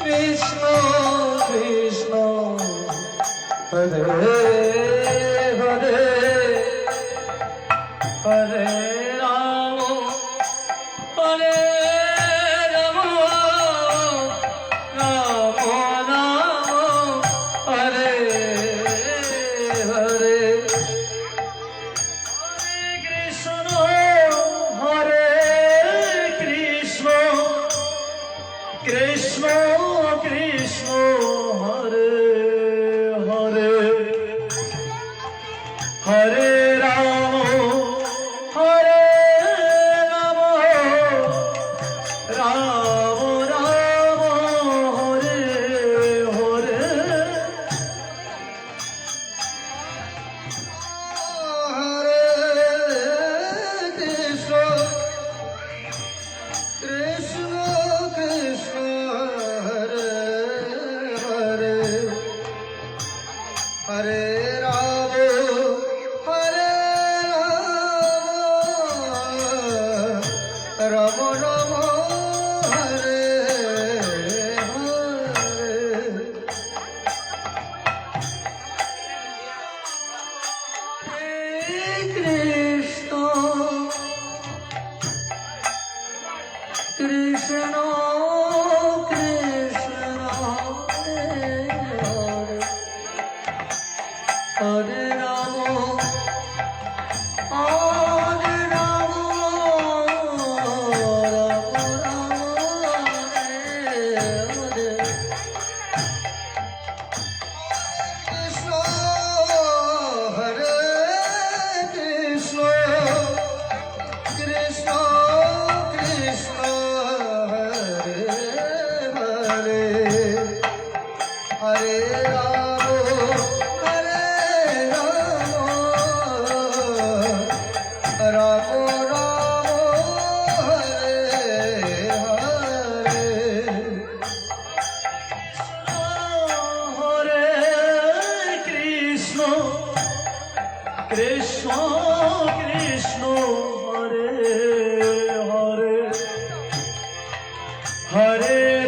Krishna Krishna Hare Hare Hare Ram Hare Ram Ram Ram Hare Hare Krishna Hare Krishna Krishna Krishna Hare Hare Hare Ram Hare Ram Ram Ram Hare Hare Hare Krishna Krishna Krishna Hare Hare Hare Ram Hare Ram Ram Ram Hare Hare Krishna Krishna Krishna Hare Hare Hare Ram Hare Ram Ram Ram Hare Hare Krishna Hare Krishna Krishna Krishna Hare Hare Hare Ram Hare Ram Ram Ram Hare Hare Hare Krishna Krishna Krishna Hare Hare Hare